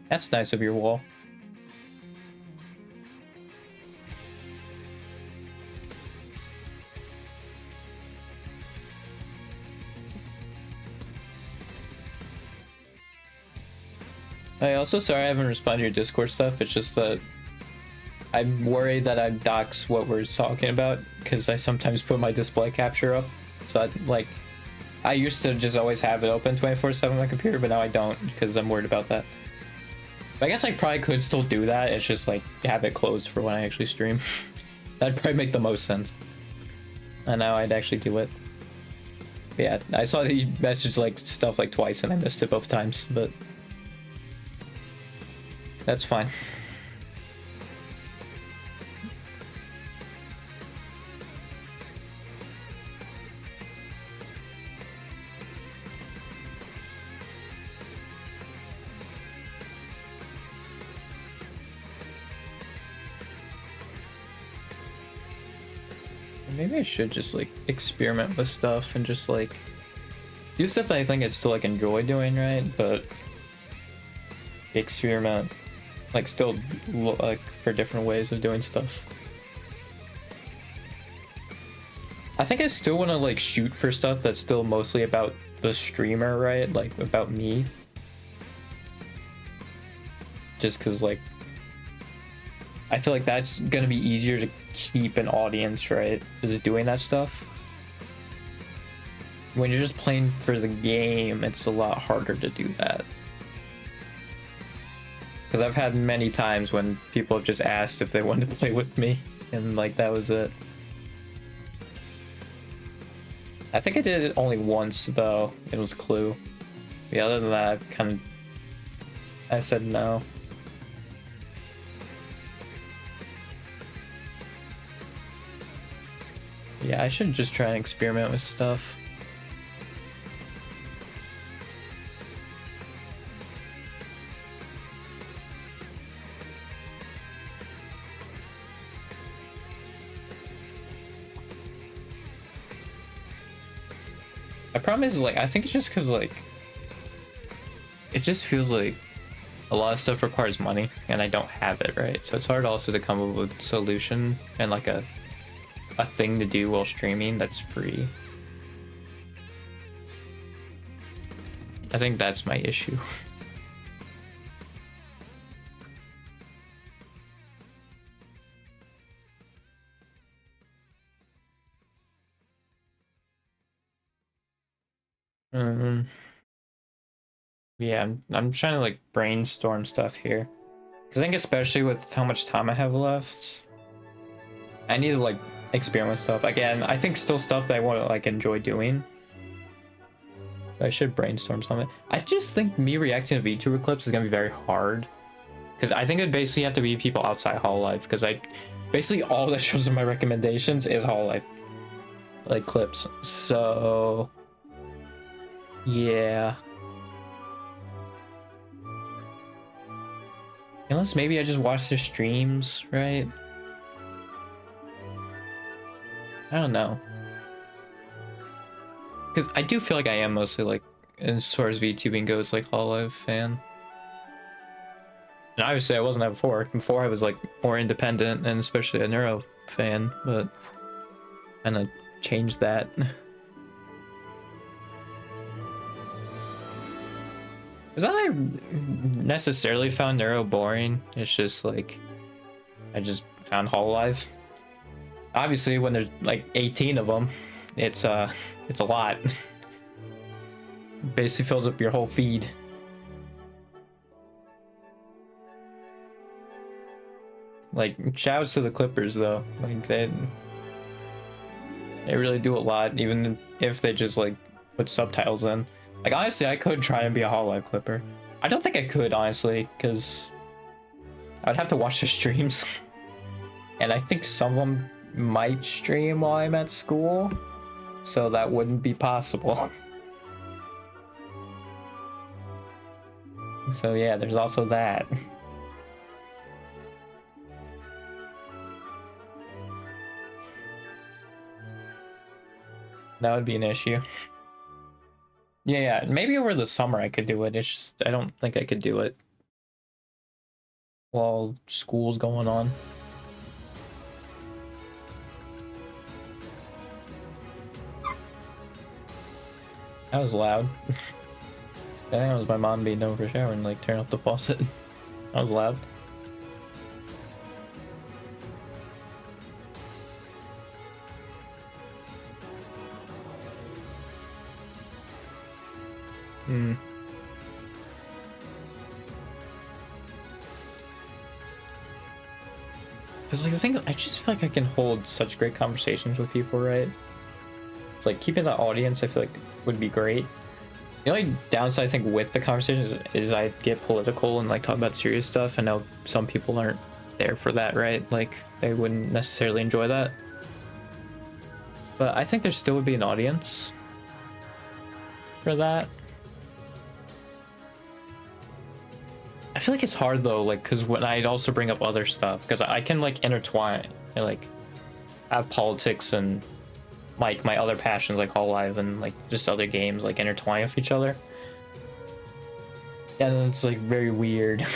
A: That's nice of your wall. Hey, also, sorry I haven't responded to your Discord stuff. It's just that I'm worried that I dox what we're talking about, because I sometimes put my display capture up. So I used to just always have it open 24/7 on my computer, but now I don't, because I'm worried about that. But I guess I probably could still do that. It's just like have it closed for when I actually stream. That'd probably make the most sense. And now I'd actually do it. But yeah, I saw that you messaged like stuff like twice and I missed it both times, but that's fine. Maybe I should just like experiment with stuff and just like do stuff that I think I'd still like enjoy doing, right? But experiment, like still like for different ways of doing stuff. I think I still want to like shoot for stuff that's still mostly about the streamer, right? Like about me. Just because like I feel like that's gonna be easier to keep an audience, right? Just doing that stuff. When you're just playing for the game, it's a lot harder to do that. Because I've had many times when people have just asked if they wanted to play with me, and like that was it. I think I did it only once though. It was Clue. Yeah, other than that, I said no. Yeah, I should just try and experiment with stuff. My problem is like I think it's just because like it just feels like a lot of stuff requires money and I don't have it, right? So it's hard also to come up with a solution and like a thing to do while streaming that's free. I think that's my issue. Yeah, I'm trying to like brainstorm stuff here. I think especially with how much time I have left, I need to like experiment with stuff. Again, I think still stuff that I want to like enjoy doing. I should brainstorm something. I just think me reacting to VTuber clips is gonna be very hard. Because I think it'd basically have to be people outside Hololive, because I basically all that shows in my recommendations is Hololive like clips. So yeah. Unless maybe I just watch their streams, right? I don't know. Because I do feel like I am mostly like, as far as VTubing goes, like Hololive fan. And obviously I wasn't that before. Before I was like more independent and especially a Neuro fan, but kind of changed that. Because I necessarily found Neuro boring. It's just like, I just found Hololive. Obviously when there's like 18 of them, it's a lot. Basically fills up your whole feed. Like, shouts to the Clippers though. Like they really do a lot, even if they just like put subtitles in. Like honestly, I could try and be a Hololive Clipper. I don't think I could honestly, because I'd have to watch the streams, and I think some of them might stream while I'm at school, so that wouldn't be possible. So yeah, there's also that. That would be an issue. Yeah, maybe over the summer I could do it. It's just I don't think I could do it while school's going on. That was loud. I think that was my mom being done for shower and like turn off the faucet. That was loud. Because like the thing, I just feel like I can hold such great conversations with people, right? It's like keeping the audience, I feel like would be great. The only downside I think with the conversations is I get political and like talk about serious stuff. I know some people aren't there for that, right? Like they wouldn't necessarily enjoy that. But I think there still would be an audience for that. I feel like it's hard though, like, because when I'd also bring up other stuff, because I can like intertwine and like have politics and like my other passions like Hololive and like just other games like intertwine with each other, and it's like very weird.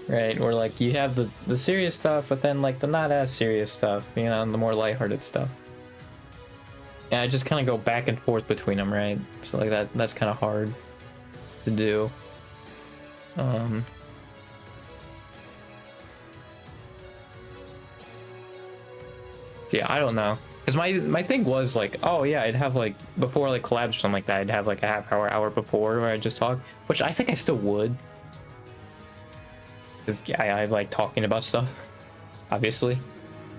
A: Right, or like you have the serious stuff, but then like the not as serious stuff, you know, and the more lighthearted stuff. And I just kind of go back and forth between them, right? So like that's kind of hard to do. Yeah, I don't know, because my thing was like, oh yeah, I'd have like before like collabs or something like that, I'd have like a half hour before where I just talk, which I think I still would, because yeah, I like talking about stuff. Obviously,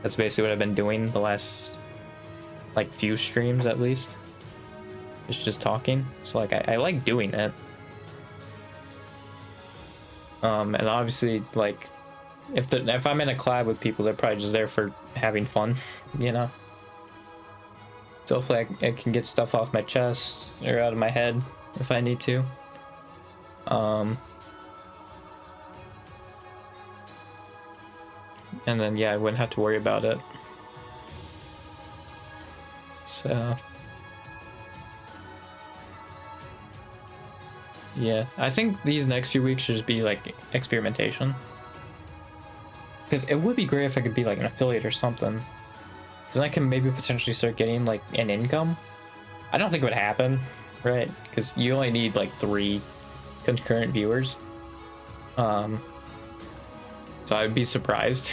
A: that's basically what I've been doing the last like few streams at least. It's just talking, so like I like doing it. And obviously like if I'm in a collab with people, they're probably just there for having fun, you know. So hopefully I can get stuff off my chest or out of my head if I need to. And then yeah, I wouldn't have to worry about it. So Yeah, I think these next few weeks should just be like experimentation. Because it would be great if I could be like an affiliate or something. Because I can maybe potentially start getting like an income. I don't think it would happen, right? Because you only need like 3 concurrent viewers. So I'd be surprised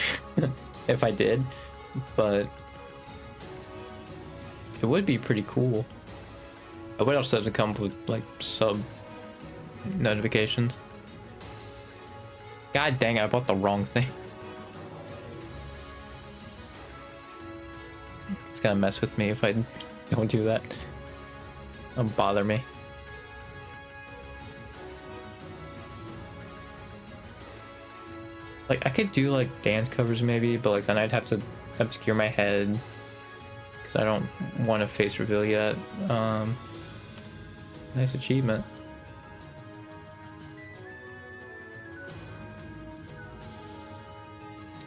A: if I did, but it would be pretty cool. I would also have to come up with like sub notifications. God dang it, I bought the wrong thing. It's gonna mess with me if I don't do that. Don't bother me. Like, I could do like dance covers maybe, but like then I'd have to obscure my head because I don't want a face reveal yet. Nice achievement.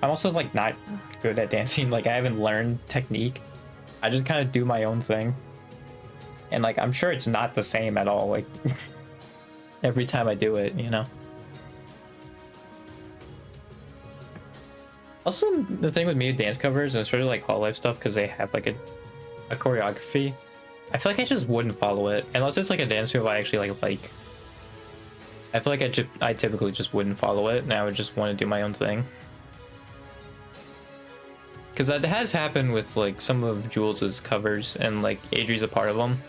A: I'm also like not good at dancing. Like, I haven't learned technique. I just kind of do my own thing. And like, I'm sure it's not the same at all. Like every time I do it, you know? Also, the thing with me with dance covers, and especially like Hololive stuff, because they have like a choreography, I feel like I just wouldn't follow it unless it's like a dance move I actually like. I feel like I typically just wouldn't follow it, and I would just want to do my own thing. Because that has happened with like some of Jules's covers, and like Adri's a part of them.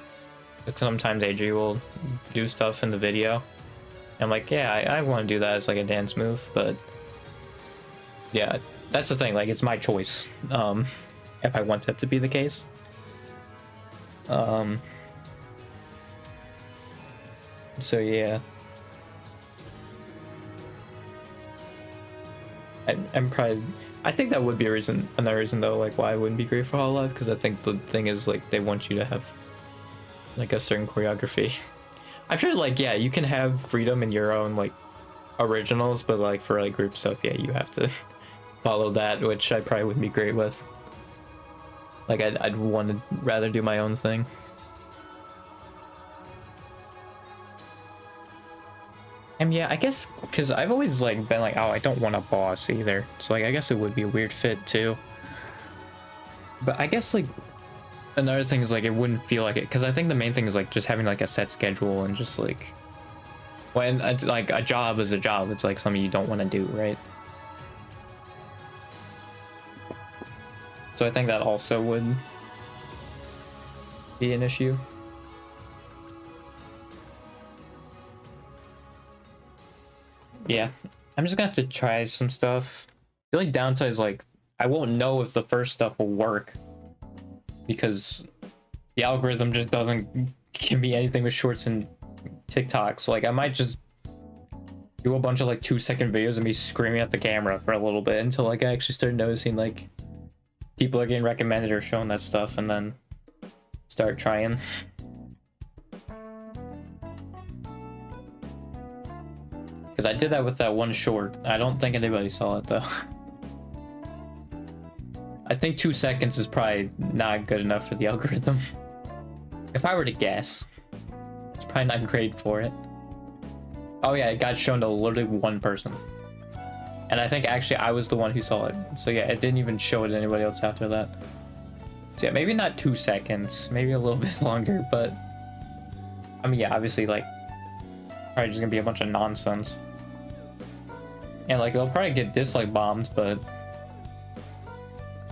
A: Like, sometimes Adri will do stuff in the video. And I'm like, yeah, I want to do that as like a dance move, but yeah, that's the thing. Like, it's my choice. If I want that to be the case. So yeah. I'm probably. I think that would be another reason though, like why I wouldn't be great for Hololive, because I think the thing is like they want you to have like a certain choreography. I'm sure like, yeah, you can have freedom in your own like originals, but like for like group stuff, yeah, you have to follow that, which I probably wouldn't be great with. Like I'd want to rather do my own thing. And yeah, I guess because I've always like been like, oh, I don't want a boss either. So like, I guess it would be a weird fit too. But I guess like another thing is like, it wouldn't feel like it, because I think the main thing is like just having like a set schedule and just like, when it's like a job is a job, it's like something you don't want to do, right? So I think that also would be an issue. Yeah, I'm just gonna have to try some stuff. The only downside is like, I won't know if the first stuff will work, because the algorithm just doesn't give me anything with shorts and TikToks. Like, I might just do a bunch of like 2-second videos of me screaming at the camera for a little bit until like I actually start noticing like people are getting recommended or shown that stuff, and then start trying. Because I did that with that one short. I don't think anybody saw it though. I think 2 seconds is probably not good enough for the algorithm. If I were to guess, it's probably not great for it. Oh yeah, it got shown to literally one person. And I think actually I was the one who saw it. So yeah, it didn't even show it to anybody else after that. So yeah, maybe not 2 seconds, maybe a little bit longer, but I mean, yeah, obviously like probably just gonna be a bunch of nonsense. And like, they'll probably get dislike bombed, but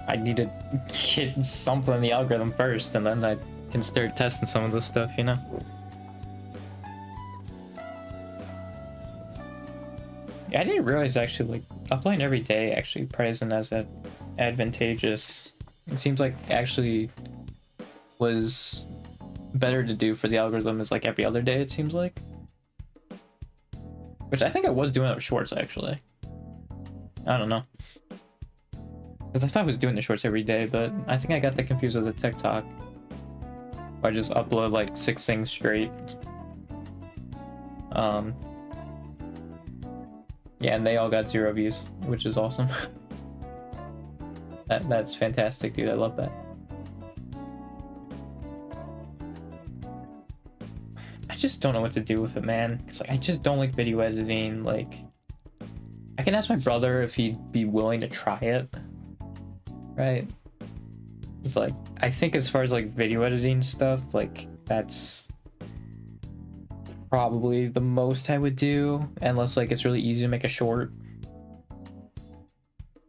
A: I need to get something in the algorithm first, and then I can start testing some of this stuff, you know? Yeah, I didn't realize actually, like, uploading every day actually probably isn't as advantageous. It seems like actually was better to do for the algorithm is like every other day, it seems like. Which I think I was doing it with shorts, actually. I don't know. Because I thought I was doing the shorts every day, but I think I got that confused with the TikTok. I just upload like 6 things straight. Yeah, and they all got 0 views, which is awesome. That's fantastic, dude. I love that. just don't know what to do with it, man. Because like, I just don't like video editing. Like, I can ask my brother if he'd be willing to try it, right? But, like, I think as far as like video editing stuff, like that's probably the most I would do, unless like it's really easy to make a short.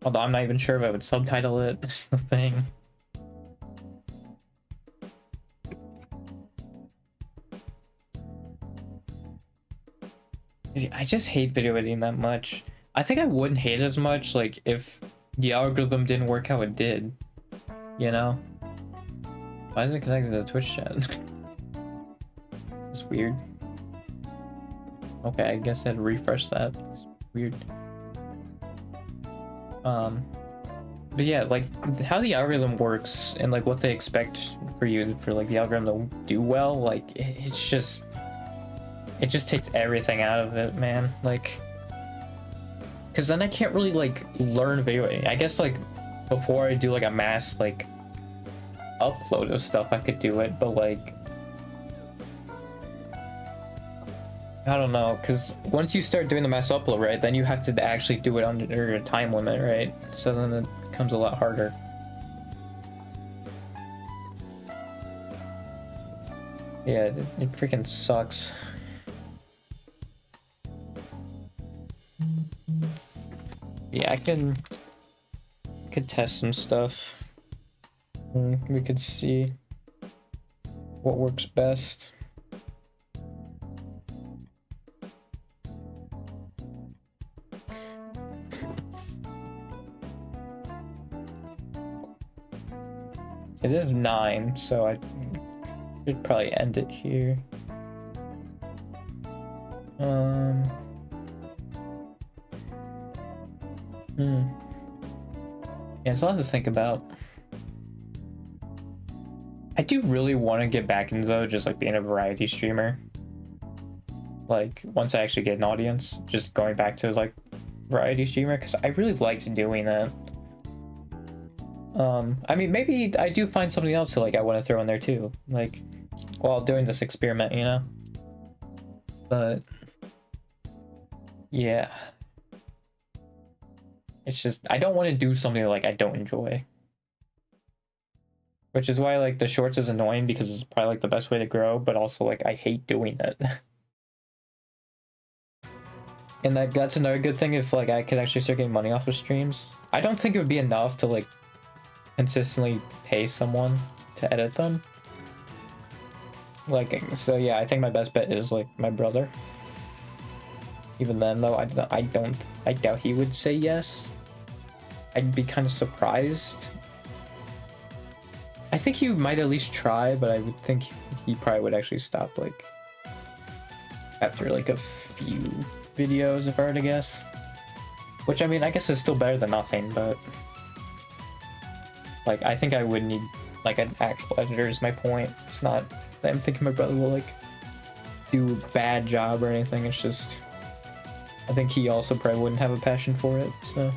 A: Although I'm not even sure if I would subtitle it. That's the thing. I just hate video editing that much. I think I wouldn't hate it as much like if the algorithm didn't work how it did. You know? Why is it connected to the Twitch chat? It's weird. Okay, I guess I'd refresh that. It's weird. But yeah, like how the algorithm works and like what they expect for you for like the algorithm to do well, like it just takes everything out of it, man. Like, because then I can't really like learn video editing. I guess like before I do like a mass like upload of stuff, I could do it, but like I don't know, because once you start doing the mass upload, right, then you have to actually do it under a time limit, right? So then it becomes a lot harder. Yeah, it freaking sucks. Yeah, I could test some stuff. We could see what works best. It is 9, so I should probably end it here. Yeah, it's a lot to think about. I do really want to get back into though, just like being a variety streamer. Like once I actually get an audience, just going back to like variety streamer, because I really liked doing that. I mean, maybe I do find something else that like I want to throw in there too, like while doing this experiment, you know. But yeah, it's just I don't want to do something like I don't enjoy, which is why like the shorts is annoying, because it's probably like the best way to grow, but also like I hate doing it. And that's another good thing, if like I could actually start getting money off of streams. I don't think it would be enough to like consistently pay someone to edit them. Like, so yeah, I think my best bet is like my brother. Even then though, I doubt he would say yes. I'd be kind of surprised. I think he might at least try, but I would think he probably would actually stop like after like a few videos, if I were to guess. Which I mean, I guess is still better than nothing, but like I think I would need like an actual editor is my point. It's not that I'm thinking my brother will like do a bad job or anything. It's just I think he also probably wouldn't have a passion for it, so.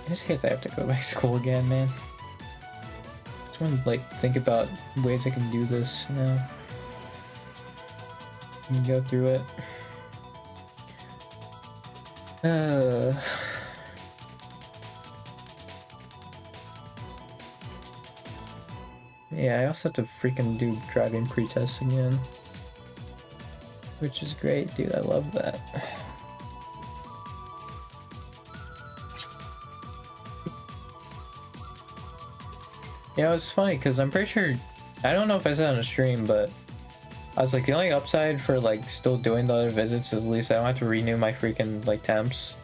A: I just hate that I have to go back to school again, man. I just want to like think about ways I can do this, you know. And go through it. Yeah, I also have to freaking do driving pre-test again, which is great, dude. I love that. Yeah, it's funny because I'm pretty sure, I don't know if I said on a stream, but I was like, the only upside for like still doing the other visits is at least I don't have to renew my freaking like temps.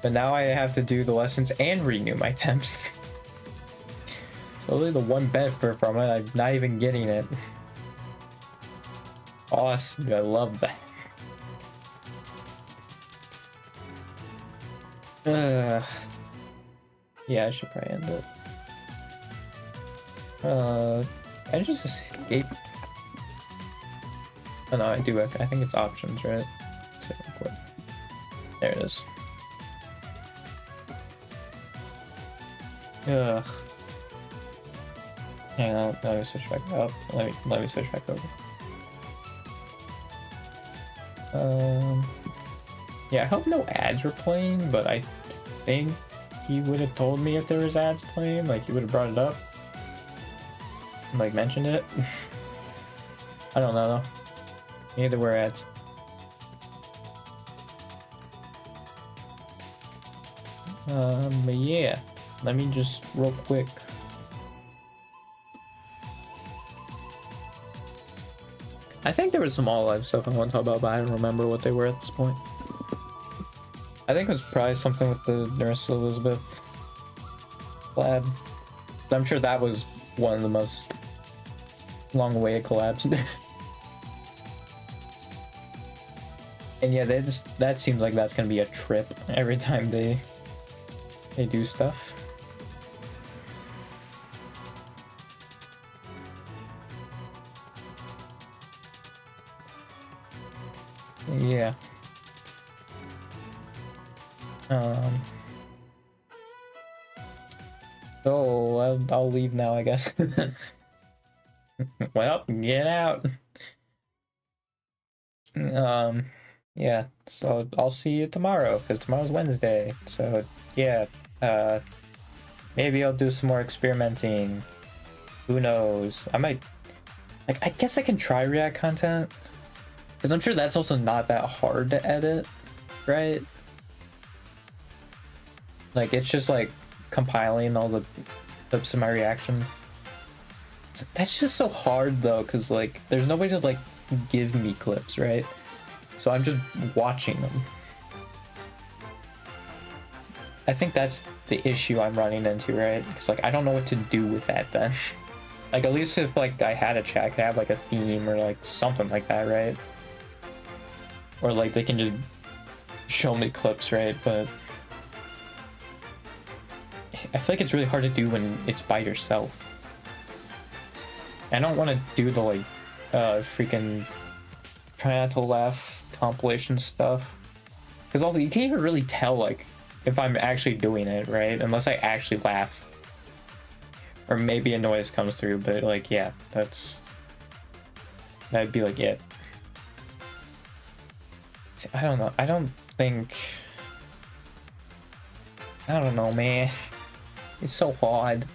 A: But now I have to do the lessons and renew my temps. So only the one benefit from it, I'm not even getting it. Awesome, I love that. Yeah, I should probably end it. I just escape. Oh no, I do. I think it's options, right? So, there it is. Ugh. Hang on, let me switch back up. Let me switch back over. Yeah, I hope no ads were playing, but I think he would have told me if there was ads playing. Like, he would have brought it up, like mentioned it. I don't know though. Neither were ads. But yeah, let me just real quick. I think there was some all live stuff I want to talk about, but I don't remember what they were at this point. I think it was probably something with the Nurse Elizabeth collab. I'm sure that was one of the most long-awaited collabs. And yeah, that seems like that's gonna be a trip every time they do stuff. Yeah. So I'll leave now, I guess. Well, get out. Yeah, so I'll see you tomorrow, because tomorrow's Wednesday. So yeah, maybe I'll do some more experimenting. Who knows? I might, like, I guess I can try React content, because I'm sure that's also not that hard to edit, right? Like, it's just like compiling all the clips of my reaction. That's just so hard though, because like there's nobody to like give me clips, right? So I'm just watching them. I think that's the issue I'm running into, right? Because like I don't know what to do with that then. Like, at least if like I had a chat, I could have like a theme or like something like that, right? Or like they can just show me clips, right? But I feel like it's really hard to do when it's by yourself. I don't want to do the like freaking try not to laugh compilation stuff, because also you can't even really tell like if I'm actually doing it, right? Unless I actually laugh, or maybe a noise comes through. But like, yeah, that'd be like it. See, I don't know. I don't know, man. It's so hard.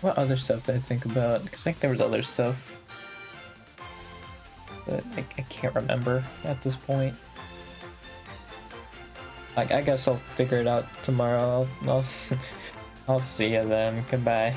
A: What other stuff did I think about? Because I think there was other stuff, but I can't remember at this point. Like, I guess I'll figure it out tomorrow. I'll see you then. Goodbye.